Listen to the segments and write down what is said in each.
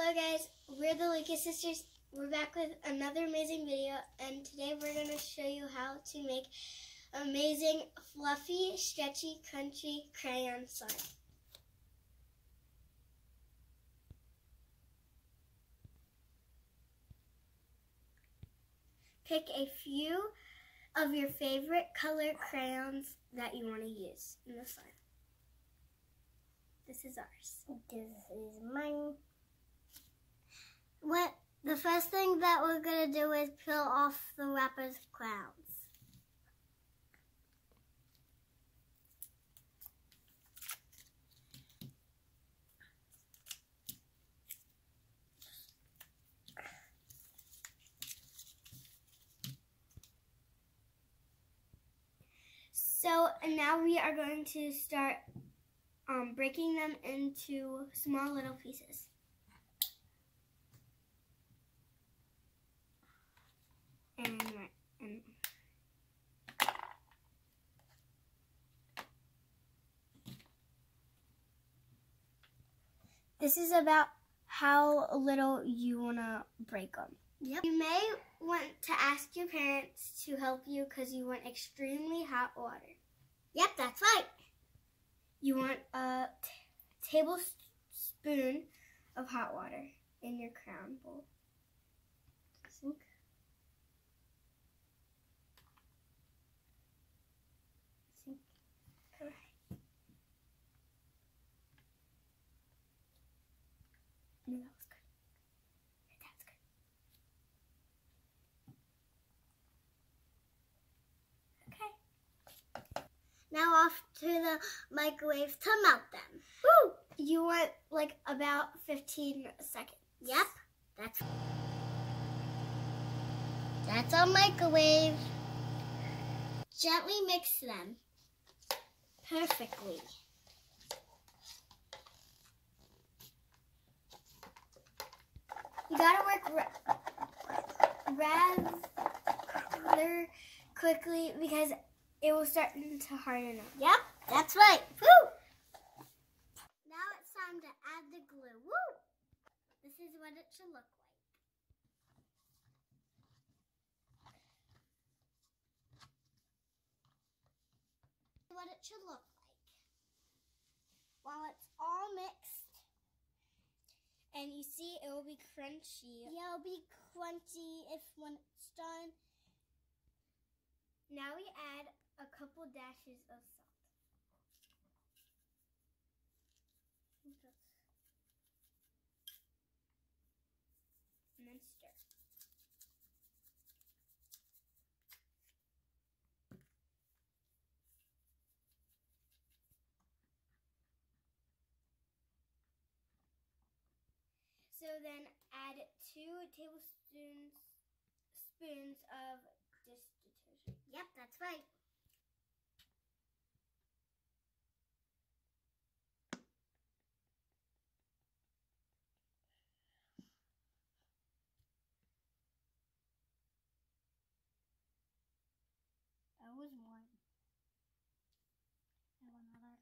Hello guys, we're the Lucas sisters. We're back with another amazing video, and today we're going to show you how to make amazing, fluffy, stretchy, crunchy crayon slime. Pick a few of your favorite color crayons that you want to use in the slime. This is ours. This is mine. The first thing that we're going to do is peel off the wrapper's crowns. So now we are going to start breaking them into small little pieces. And this is about how little you want to break them. Yep. You may want to ask your parents to help you because you want extremely hot water. Yep, that's right. You want a tablespoon of hot water in your crown bowl. Sink. No, that was good. That's good. Okay. Now off to the microwave to melt them. Woo! You want like about 15 seconds. Yep, that's our microwave. Gently mix them perfectly. You gotta work rather quickly because it will start to harden up. Yep, that's right. Woo! Now it's time to add the glue. Woo! This is what it should look like. What it should look like. While it's all mixed, and you see it will be crunchy. Yeah, it'll be crunchy when it's done. Now we add a couple dashes of salt. And then stir. So then add 2 tablespoons of dish detergent. Yep, that's right. That was one. And another.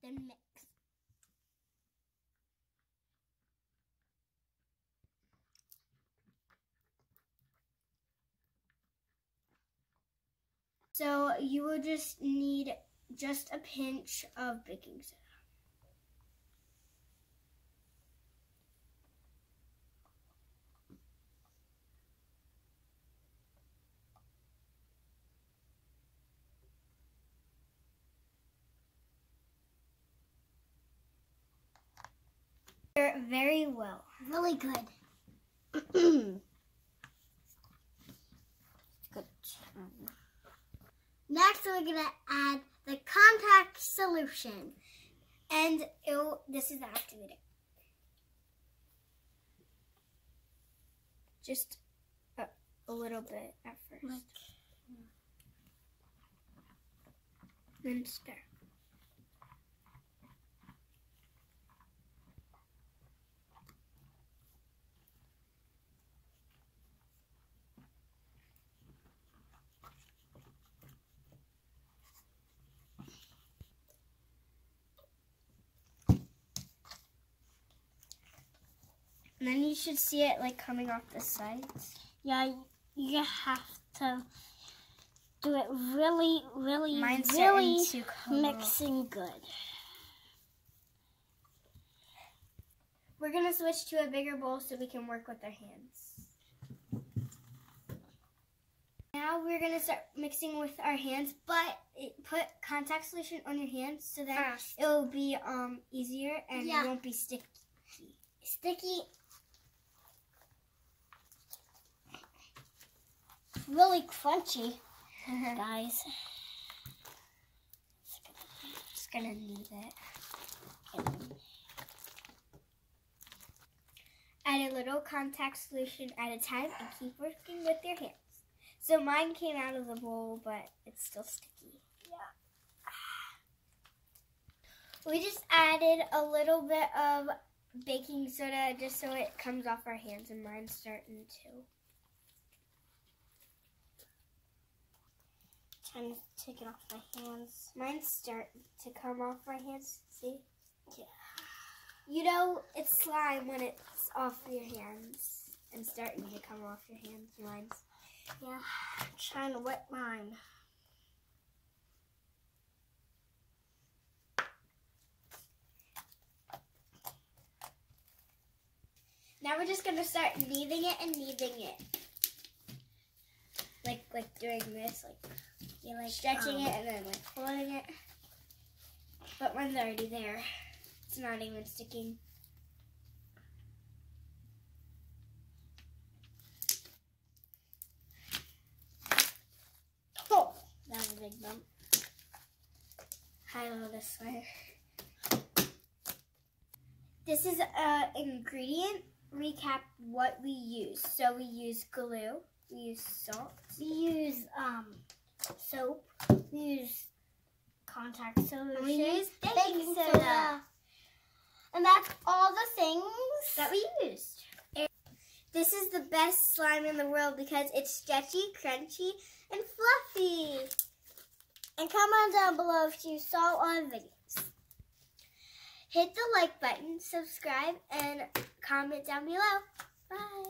Then mix. So you will just need just a pinch of baking soda. Very well. Really good. Good. Next, we're going to add the contact solution. And this is the activator. Just a little bit at first. Then stir. And then you should see it like coming off the sides. Yeah, you have to do it really, really, Mine's really starting to come mixing good. We're going to switch to a bigger bowl so we can work with our hands. Now we're going to start mixing with our hands, but put contact solution on your hands so that it will be easier and it won't be sticky. Really crunchy, guys. Just going to knead it. Add a little contact solution at a time and keep working with your hands. So mine came out of the bowl, but it's still sticky. Yeah. We just added a little bit of baking soda just so it comes off our hands, and mine's starting to. Trying to take it off my hands. Mine's starting to come off my hands. See? Yeah. You know, it's slime when it's off your hands and starting to come off your hands. Mine's. Yeah, I'm trying to wet mine. Now we're just gonna start kneading it and kneading it. Like doing this, like stretching it and then like holding it. But mine's already there. It's not even sticking. Oh, that was a big bump. High-low this way. This is an ingredient recap what we use. So we use glue, we use salt, we use soap, we use contact solution, we use baking soda. And that's all the things that we used. This is the best slime in the world because it's stretchy, crunchy, and fluffy. And comment down below if you saw our videos. Hit the like button, subscribe, and comment down below. Bye.